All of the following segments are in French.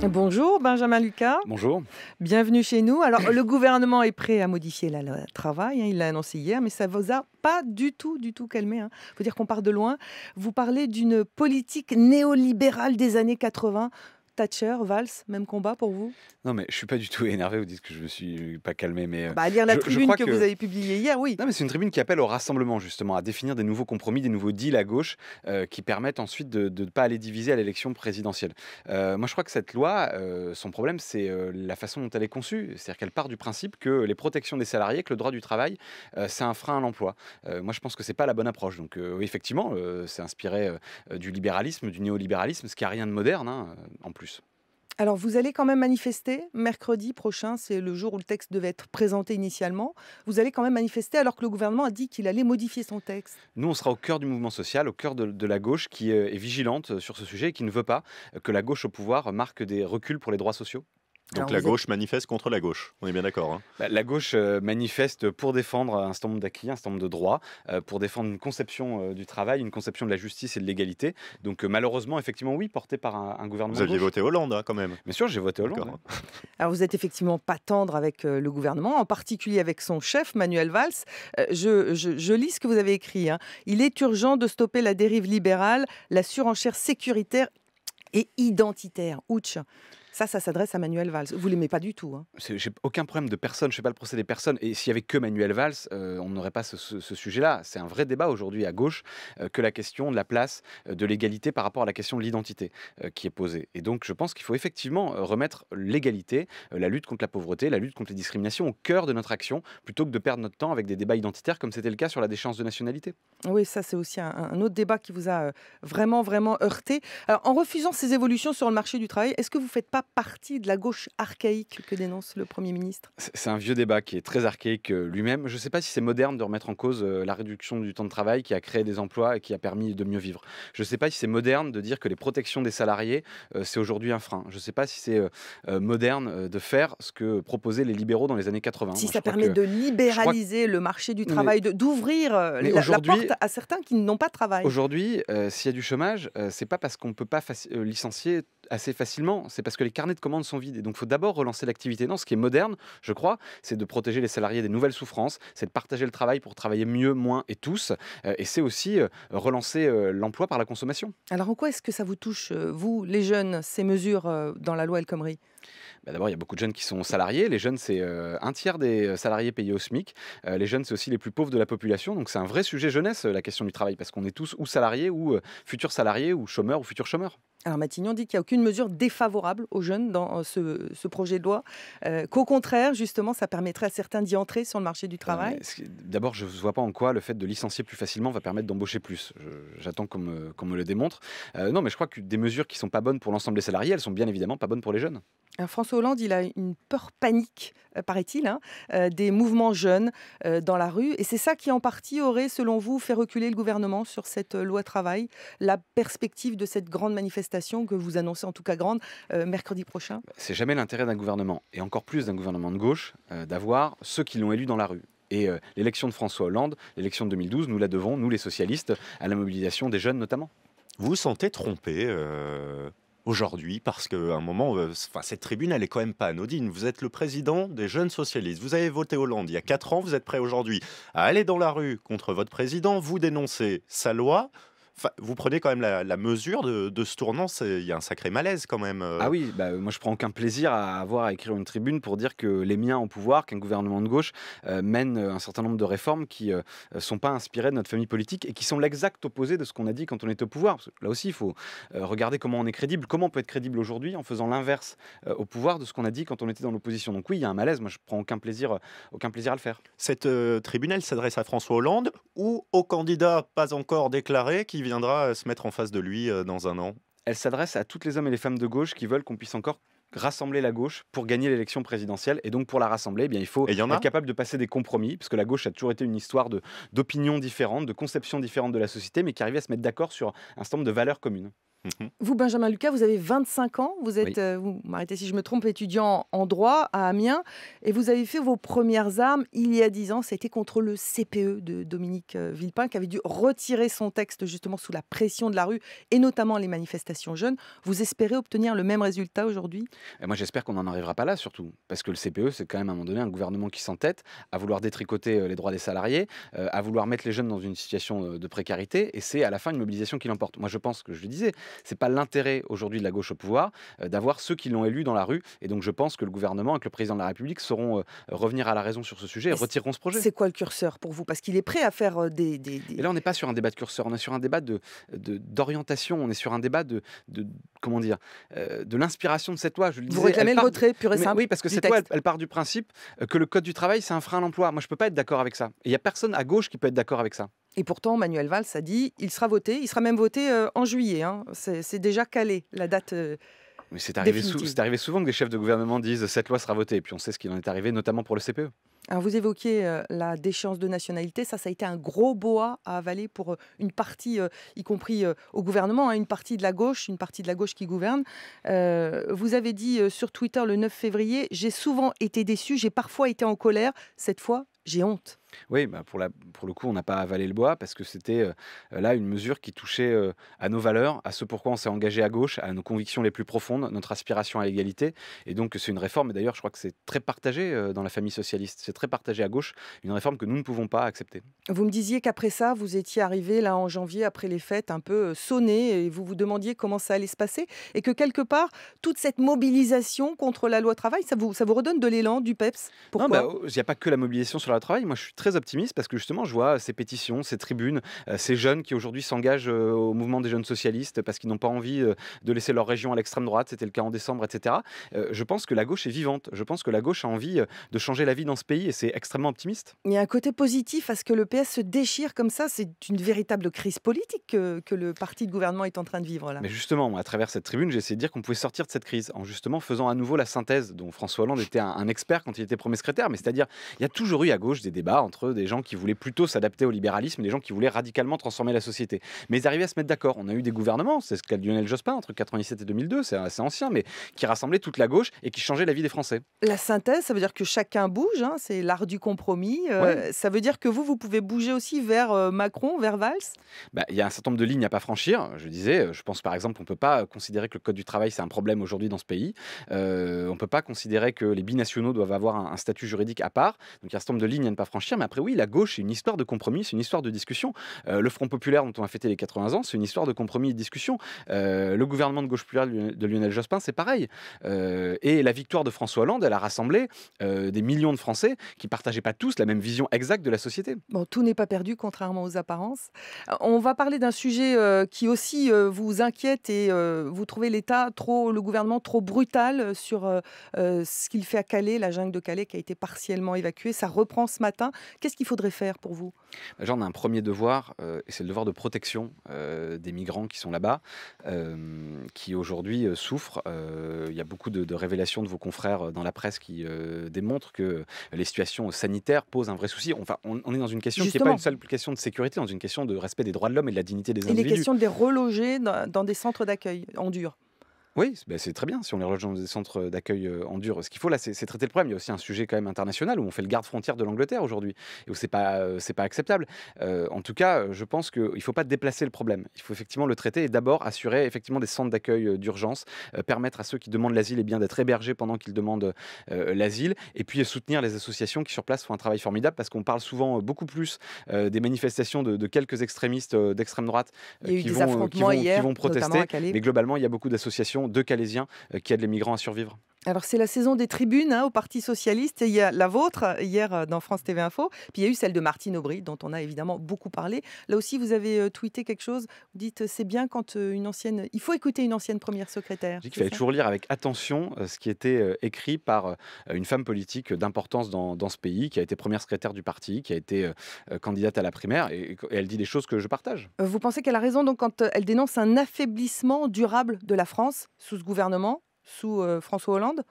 Bonjour Benjamin Lucas, Bonjour. bienvenue chez nous. Alors le gouvernement est prêt à modifier la loi travail, il l'a annoncé hier, mais ça ne vous a pas du tout calmé. Il faut dire qu'on part de loin. Vous parlez d'une politique néolibérale des années 80. Thatcher, Valls, même combat pour vous? Non, mais je suis pas du tout énervé, vous dites que je me suis pas calmé, mais À lire la je tribune crois que vous avez publiée hier, oui. non, mais c'est une tribune qui appelle au rassemblement, justement, à définir des nouveaux compromis, des nouveaux deals à gauche, qui permettent ensuite de ne pas aller diviser à l'élection présidentielle. Moi, je crois que cette loi, son problème, c'est la façon dont elle est conçue. C'est-à-dire qu'elle part du principe que les protections des salariés, que le droit du travail, c'est un frein à l'emploi. Moi, je pense que c'est pas la bonne approche. Donc, oui, effectivement, c'est inspiré du libéralisme, du néolibéralisme, ce qui a rien de moderne, hein, en plus. Alors vous allez quand même manifester mercredi prochain, c'est le jour où le texte devait être présenté initialement. Vous allez quand même manifester alors que le gouvernement a dit qu'il allait modifier son texte. Nous, on sera au cœur du mouvement social, au cœur de la gauche qui est vigilante sur ce sujet et qui ne veut pas que la gauche au pouvoir marque des reculs pour les droits sociaux. Alors Donc la vous êtes- gauche manifeste contre la gauche. On est bien d'accord, hein. La gauche manifeste pour défendre un certain nombre d'acquis, un certain nombre de droits, pour défendre une conception du travail, une conception de la justice et de l'égalité. Donc malheureusement, effectivement, oui, porté par un gouvernement Vous de aviez gauche. voté Hollande, hein, quand même. Bien sûr, j'ai voté Hollande. D'accord. Ouais. Alors vous êtes effectivement pas tendre avec le gouvernement, en particulier avec son chef Manuel Valls. Je lis ce que vous avez écrit, hein. Il est urgent de stopper la dérive libérale, la surenchère sécuritaire et identitaire. Ouch. Ça s'adresse à Manuel Valls. Vous l'aimez pas du tout, hein. J'ai aucun problème de personne, je fais pas le procès des personnes. Et s'il y avait que Manuel Valls, on n'aurait pas ce sujet-là. C'est un vrai débat aujourd'hui à gauche que la question de la place de l'égalité par rapport à la question de l'identité qui est posée. Et donc je pense qu'il faut effectivement remettre l'égalité, la lutte contre la pauvreté, la lutte contre les discriminations au cœur de notre action, plutôt que de perdre notre temps avec des débats identitaires comme c'était le cas sur la déchéance de nationalité. Oui, ça c'est aussi un autre débat qui vous a vraiment heurté. Alors, en refusant ces évolutions sur le marché du travail, est-ce que vous ne faites pas partie de la gauche archaïque que dénonce le Premier ministre? C'est un vieux débat qui est très archaïque lui-même. Je ne sais pas si c'est moderne de remettre en cause la réduction du temps de travail qui a créé des emplois et qui a permis de mieux vivre. Je ne sais pas si c'est moderne de dire que les protections des salariés, c'est aujourd'hui un frein. Je ne sais pas si c'est moderne de faire ce que proposaient les libéraux dans les années 80. Si Moi, ça je crois permet que- de libéraliser le marché du Non, travail, d'ouvrir mais la aujourd'hui- porte à certains qui n'ont pas de travail. Aujourd'hui, s'il y a du chômage, c'est pas parce qu'on ne peut pas licencier assez facilement, c'est parce que les carnets de commandes sont vides. Et donc, il faut d'abord relancer l'activité. Non, ce qui est moderne, je crois, c'est de protéger les salariés des nouvelles souffrances, c'est de partager le travail pour travailler mieux, moins et tous. Et c'est aussi relancer l'emploi par la consommation. Alors en quoi est-ce que ça vous touche, vous, les jeunes, ces mesures dans la loi El Khomri? D'abord, il y a beaucoup de jeunes qui sont salariés. Les jeunes, c'est un tiers des salariés payés au SMIC. Les jeunes, c'est aussi les plus pauvres de la population. Donc, c'est un vrai sujet jeunesse, la question du travail, parce qu'on est tous ou salariés, ou futurs salariés, ou chômeurs, ou futurs chômeurs. Alors Matignon dit qu'il n'y a aucune mesure défavorable aux jeunes dans ce projet de loi, qu'au contraire, justement, ça permettrait à certains d'y entrer sur le marché du travail. D'abord, je ne vois pas en quoi le fait de licencier plus facilement va permettre d'embaucher plus. J'attends qu'on me le démontre. Non, mais je crois que des mesures qui ne sont pas bonnes pour l'ensemble des salariés, elles sont bien évidemment pas bonnes pour les jeunes. Alors, François Hollande, il a une peur panique, paraît-il, hein, des mouvements jeunes dans la rue. Et c'est ça qui, en partie, aurait, selon vous, fait reculer le gouvernement sur cette loi travail, la perspective de cette grande manifestation que vous annoncez, en tout cas grande, mercredi prochain. C'est jamais l'intérêt d'un gouvernement, et encore plus d'un gouvernement de gauche, d'avoir ceux qui l'ont élu dans la rue. Et l'élection de François Hollande, l'élection de 2012, nous la devons, nous les socialistes, à la mobilisation des jeunes notamment. Vous vous sentez trompé aujourd'hui parce qu'à un moment, cette tribune, elle est quand même pas anodine. Vous êtes le président des jeunes socialistes. Vous avez voté Hollande il y a 4 ans. Vous êtes prêt aujourd'hui à aller dans la rue contre votre président. Vous dénoncez sa loi. Enfin, vous prenez quand même la mesure de ce tournant. Il y a un sacré malaise quand même. Ah oui, moi je prends aucun plaisir à avoir à écrire une tribune pour dire que les miens au pouvoir, qu'un gouvernement de gauche mène un certain nombre de réformes qui sont pas inspirées de notre famille politique et qui sont l'exact opposé de ce qu'on a dit quand on était au pouvoir. Parce que là aussi, il faut regarder comment on est crédible, comment on peut être crédible aujourd'hui en faisant l'inverse au pouvoir de ce qu'on a dit quand on était dans l'opposition. Donc oui, il y a un malaise, moi je prends aucun plaisir à le faire. Cette tribune, elle s'adresse à François Hollande ou au candidat pas encore déclaré qui viendra se mettre en face de lui dans un an? Elle s'adresse à toutes les hommes et les femmes de gauche qui veulent qu'on puisse encore rassembler la gauche pour gagner l'élection présidentielle. Et donc pour la rassembler, eh bien, il faut Et il y en a? être capable de passer des compromis, parce que la gauche a toujours été une histoire d'opinions différentes, de conceptions différentes de la société, mais qui arrivait à se mettre d'accord sur un certain nombre de valeurs communes. Mhm. Vous, Benjamin Lucas, vous avez 25 ans. Vous Oui. êtes, vous m'arrêtez si je me trompe, étudiant en droit à Amiens. Et vous avez fait vos premières armes il y a 10 ans. C'était contre le CPE de Dominique Villepin, qui avait dû retirer son texte justement sous la pression de la rue et notamment les manifestations jeunes. Vous espérez obtenir le même résultat aujourd'hui? Et moi, j'espère qu'on n'en arrivera pas là, surtout. Parce que le CPE, c'est quand même à un moment donné un gouvernement qui s'entête à vouloir détricoter les droits des salariés, à vouloir mettre les jeunes dans une situation de précarité. Et c'est à la fin une mobilisation qui l'emporte. Moi, je pense que je le disais, c'est pas l'intérêt aujourd'hui de la gauche au pouvoir d'avoir ceux qui l'ont élu dans la rue. Et donc, je pense que le gouvernement, avec le président de la République, sauront revenir à la raison sur ce sujet et Et retireront ce projet. c'est quoi le curseur pour vous? Parce qu'il est prêt à faire Et là, on n'est pas sur un débat de curseur, on est sur un débat d'orientation, on est sur un débat comment dire, de l'inspiration de cette loi. Je le Vous disais, elle réclamez le part retrait pur et mais simple oui, parce que du cette loi, texte. elle part du principe que le code du travail, c'est un frein à l'emploi. Moi, je peux pas être d'accord avec ça. Et il y a personne à gauche qui peut être d'accord avec ça. Et pourtant, Manuel Valls a dit il sera voté. Il sera même voté en juillet, hein. C'est déjà calé, la date Mais définitive. c'est arrivé souvent que des chefs de gouvernement disent cette loi sera votée. Et puis on sait ce qu'il en est arrivé, notamment pour le CPE. Alors, vous évoquiez la déchéance de nationalité. Ça a été un gros boa à avaler pour une partie, y compris au gouvernement, hein, une partie de la gauche qui gouverne. Vous avez dit sur Twitter le 9 février, j'ai souvent été déçu, j'ai parfois été en colère. Cette fois, j'ai honte. Oui, bah pour le coup, on n'a pas avalé le bois parce que c'était là une mesure qui touchait à nos valeurs, à ce pourquoi on s'est engagé à gauche, à nos convictions les plus profondes, notre aspiration à l'égalité. Et donc, c'est une réforme, et d'ailleurs, je crois que c'est très partagé dans la famille socialiste, c'est très partagé à gauche, une réforme que nous ne pouvons pas accepter. Vous me disiez qu'après ça, vous étiez arrivé là en janvier, après les fêtes, un peu sonné, et vous vous demandiez comment ça allait se passer, et que quelque part, toute cette mobilisation contre la loi travail, ça vous redonne de l'élan, du peps. Non, Pourquoi? il n'y a pas que la mobilisation sur le travail. Moi, je suis très optimiste parce que justement, je vois ces pétitions, ces tribunes, ces jeunes qui aujourd'hui s'engagent au mouvement des jeunes socialistes parce qu'ils n'ont pas envie de laisser leur région à l'extrême droite. C'était le cas en décembre, etc. Je pense que la gauche est vivante. Je pense que la gauche a envie de changer la vie dans ce pays et c'est extrêmement optimiste. Il y a un côté positif à ce que le PS se déchire comme ça. C'est une véritable crise politique que le parti de gouvernement est en train de vivre là. Mais justement, moi, à travers cette tribune, j'ai essayé de dire qu'on pouvait sortir de cette crise en justement faisant à nouveau la synthèse dont François Hollande était un expert quand il était premier secrétaire. Mais c'est-à-dire, il y a toujours eu à gauche des débats entre des gens qui voulaient plutôt s'adapter au libéralisme et des gens qui voulaient radicalement transformer la société. Mais ils arrivaient à se mettre d'accord. On a eu des gouvernements, c'est ce qu'a Lionel Jospin entre 97 et 2002, c'est assez ancien, mais qui rassemblaient toute la gauche et qui changeaient la vie des Français. La synthèse, ça veut dire que chacun bouge, hein, c'est l'art du compromis. Ouais. Ça veut dire que vous pouvez bouger aussi vers Macron, vers Valls. Bah, il y a un certain nombre de lignes à pas franchir. Je disais, je pense par exemple qu'on ne peut pas considérer que le code du travail c'est un problème aujourd'hui dans ce pays. On ne peut pas considérer que les binationaux doivent avoir un statut juridique à part. Donc il y a un certain nombre de lignes à ne pas franchir. Mais après oui, la gauche c'est une histoire de compromis, c'est une histoire de discussion. Le Front populaire dont on a fêté les 80 ans, c'est une histoire de compromis et de discussion. Le gouvernement de gauche populaire de Lionel Jospin, c'est pareil. Et la victoire de François Hollande, elle a rassemblé des millions de Français qui partageaient pas tous la même vision exacte de la société. Bon, tout n'est pas perdu, contrairement aux apparences. On va parler d'un sujet qui aussi vous inquiète et vous trouvez le gouvernement trop brutal sur ce qu'il fait à Calais, la jungle de Calais qui a été partiellement évacuée. Ça reprend ce matin. Qu'est-ce qu'il faudrait faire pour vous? Déjà, on a un premier devoir, et c'est le devoir de protection des migrants qui sont là-bas, qui aujourd'hui souffrent. Il y a beaucoup de révélations de vos confrères dans la presse qui démontrent que les situations sanitaires posent un vrai souci. Enfin, on est dans une question qui n'est pas une Justement. seule question de sécurité, dans une question de respect des droits de l'homme et de la dignité des Et les individus. questions de les reloger dans des centres d'accueil en dur. Oui, c'est très bien si on les rejoint dans des centres d'accueil en dur. Ce qu'il faut là, c'est traiter le problème. Il y a aussi un sujet quand même international où on fait le garde-frontière de l'Angleterre aujourd'hui et où c'est pas acceptable. En tout cas, je pense qu'il ne faut pas déplacer le problème. Il faut effectivement le traiter et d'abord assurer effectivement des centres d'accueil d'urgence, permettre à ceux qui demandent l'asile d'être hébergés pendant qu'ils demandent l'asile et puis soutenir les associations qui sur place font un travail formidable parce qu'on parle souvent beaucoup plus des manifestations de quelques extrémistes d'extrême droite Il y a eu qui des affrontements qui hier, vont notamment protester. à Calais. Mais globalement, il y a beaucoup d'associations de Calaisiens qui aident les migrants à survivre. Alors, c'est la saison des tribunes au Parti socialiste. Il y a la vôtre, hier, dans France TV Info. Puis il y a eu celle de Martine Aubry, dont on a évidemment beaucoup parlé. Là aussi, vous avez tweeté quelque chose. Vous dites, c'est bien quand il faut écouter une ancienne première secrétaire. Je dis qu'il C'est fallait ça? toujours lire avec attention ce qui était écrit par une femme politique d'importance dans ce pays, qui a été première secrétaire du parti, qui a été candidate à la primaire, et elle dit des choses que je partage. Vous pensez qu'elle a raison donc, quand elle dénonce un affaiblissement durable de la France sous ce gouvernement, sous François Hollande?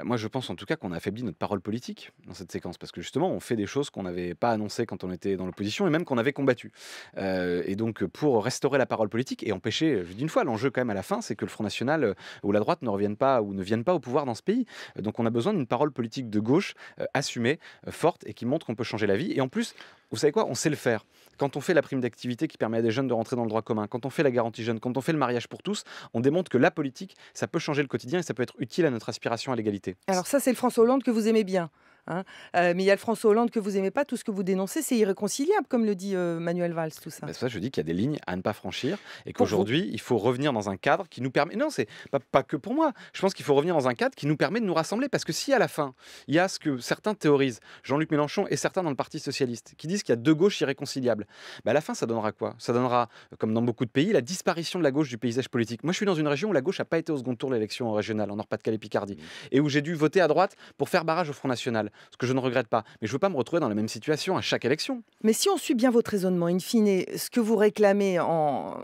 Moi, je pense en tout cas qu'on a affaibli notre parole politique dans cette séquence, parce que justement, on fait des choses qu'on n'avait pas annoncées quand on était dans l'opposition et même qu'on avait combattues. Et donc, pour restaurer la parole politique et empêcher, je dis une fois, l'enjeu quand même à la fin, c'est que le Front National ou la droite ne reviennent pas ou ne viennent pas au pouvoir dans ce pays. Donc, on a besoin d'une parole politique de gauche assumée, forte et qui montre qu'on peut changer la vie. Et en plus, vous savez quoi, on sait le faire. Quand on fait la prime d'activité qui permet à des jeunes de rentrer dans le droit commun, quand on fait la garantie jeune, quand on fait le mariage pour tous, on démontre que la politique, ça peut changer le quotidien et ça peut être utile à notre aspiration à l'égalité. Alors ça, c'est le François Hollande que vous aimez bien, hein. Mais il y a le François Hollande que vous aimez pas. Tout ce que vous dénoncez, c'est irréconciliable, comme le dit Manuel Valls, tout ça. C'est pour ça que je dis qu'il y a des lignes à ne pas franchir et Pour vous. qu'aujourd'hui, il faut revenir dans un cadre qui nous permet... Non, c'est pas que pour moi. Je pense qu'il faut revenir dans un cadre qui nous permet de nous rassembler. Parce que si à la fin, il y a ce que certains théorisent, Jean-Luc Mélenchon et certains dans le Parti Socialiste, qui disent qu'il y a deux gauches irréconciliables, à la fin, ça donnera quoi? Ça donnera, comme dans beaucoup de pays, la disparition de la gauche du paysage politique. Moi, je suis dans une région où la gauche n'a pas été au second tour de l'élection régionale, en Nord-Pas-de-Calais-Picardie, et où j'ai dû voter à droite pour faire barrage au Front National, ce que je ne regrette pas. Mais je ne veux pas me retrouver dans la même situation à chaque élection. Mais si on suit bien votre raisonnement, in fine, ce que vous réclamez en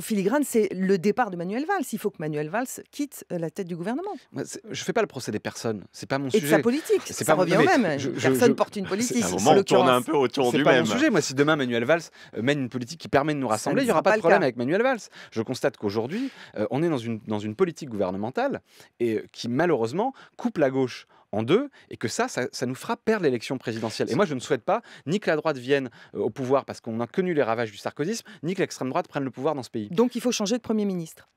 filigrane, c'est le départ de Manuel Valls. Il faut que Manuel Valls quitte la tête du gouvernement. Je fais pas le procès des personnes, c'est pas mon Et de sujet. sa politique. C'est Ça pas- revient non, au mais même. Personne porte une politique. À un en moment, on tourne un l'occurrence. peu autour C'est du pas même. mon sujet. Moi, si demain Manuel Valls mène une politique qui permet de nous rassembler, il n'y ne aura sera pas pas de le problème cas. avec Manuel Valls. Je constate qu'aujourd'hui, on est dans une politique gouvernementale et qui malheureusement coupe la gauche en deux et que ça nous fera perdre l'élection présidentielle. Et moi, je ne souhaite pas ni que la droite vienne au pouvoir parce qu'on a connu les ravages du sarkozysme, ni que l'extrême droite prenne le pouvoir dans ce pays. Donc il faut changer de Premier ministre.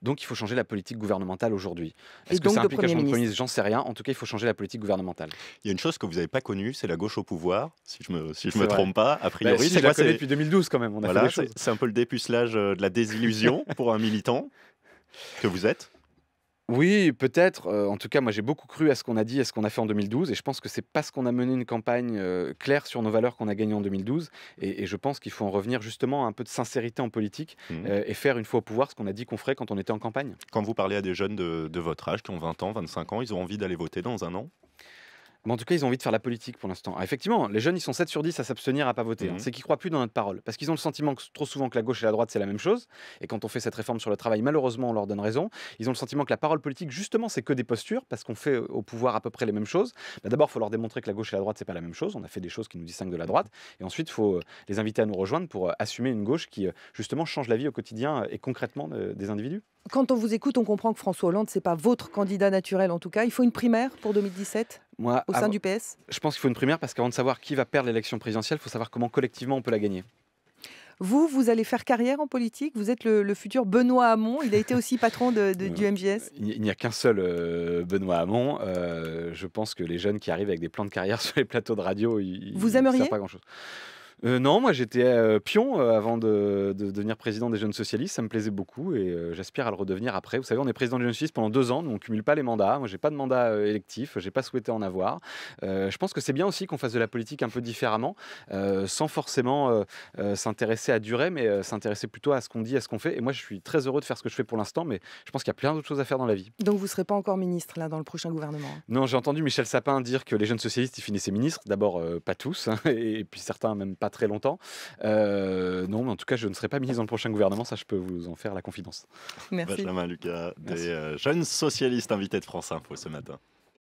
Donc, il faut changer la politique gouvernementale aujourd'hui. Et Est-ce que donc ça de implique un Premier changement de Premier ministre. ministre? J'en sais rien. En tout cas, il faut changer la politique gouvernementale. Il y a une chose que vous n'avez pas connue, c'est la gauche au pouvoir, si je me C'est trompe vrai. pas. A priori, Si, c'est je la quoi? connais C'est depuis 2012 quand même. On a fait voilà, des choses. c'est un peu le dépucelage de la désillusion pour un militant que vous êtes. Oui, peut-être. En tout cas, moi, j'ai beaucoup cru à ce qu'on a dit, à ce qu'on a fait en 2012. Et je pense que c'est parce qu'on a mené une campagne claire sur nos valeurs qu'on a gagné en 2012. Et je pense qu'il faut en revenir justement à un peu de sincérité en politique et faire une fois au pouvoir ce qu'on a dit qu'on ferait quand on était en campagne. Quand vous parlez à des jeunes de votre âge, qui ont 20 ans, 25 ans, ils ont envie d'aller voter dans un an? Mais en tout cas, ils ont envie de faire la politique pour l'instant. Ah, effectivement, les jeunes, ils sont 7 sur 10 à s'abstenir, à pas voter. Mhm. C'est qu'ils croient plus dans notre parole. Parce qu'ils ont le sentiment que trop souvent que la gauche et la droite, c'est la même chose. Et quand on fait cette réforme sur le travail, malheureusement, on leur donne raison. Ils ont le sentiment que la parole politique, justement, c'est que des postures, parce qu'on fait au pouvoir à peu près les mêmes choses. D'abord, il faut leur démontrer que la gauche et la droite, c'est pas la même chose. On a fait des choses qui nous distinguent de la droite. Et ensuite, il faut les inviter à nous rejoindre pour assumer une gauche qui, justement, change la vie au quotidien et concrètement des individus. Quand on vous écoute, on comprend que François Hollande, c'est pas votre candidat naturel en tout cas. Il faut une primaire pour 2017 Moi, au sein du PS. je pense qu'il faut une primaire parce qu'avant de savoir qui va perdre l'élection présidentielle, il faut savoir comment collectivement on peut la gagner. Vous allez faire carrière en politique. Vous êtes le futur Benoît Hamon. Il a été aussi patron du MJS. Il n'y a qu'un seul Benoît Hamon. Je pense que les jeunes qui arrivent avec des plans de carrière sur les plateaux de radio, Vous ils aimeriez savent pas grand-chose. Non, moi j'étais pion avant de devenir président des Jeunes Socialistes, ça me plaisait beaucoup et j'aspire à le redevenir après. Vous savez, on est président des Jeunes Socialistes pendant 2 ans, nous on cumule pas les mandats. Moi j'ai pas de mandat électif, j'ai pas souhaité en avoir. Je pense que c'est bien aussi qu'on fasse de la politique un peu différemment, sans forcément s'intéresser à durée, mais s'intéresser plutôt à ce qu'on dit, à ce qu'on fait. Et moi je suis très heureux de faire ce que je fais pour l'instant, mais je pense qu'il y a plein d'autres choses à faire dans la vie. Donc vous ne serez pas encore ministre là dans le prochain gouvernement. Non, j'ai entendu Michel Sapin dire que les Jeunes Socialistes ils finissaient ministres. D'abord, pas tous, hein, et puis certains même pas très longtemps. Non, mais en tout cas, je ne serai pas ministre dans le prochain gouvernement, ça je peux vous en faire la confidence. Merci. Benjamin Lucas, Merci. des jeunes socialistes invités de France Info ce matin.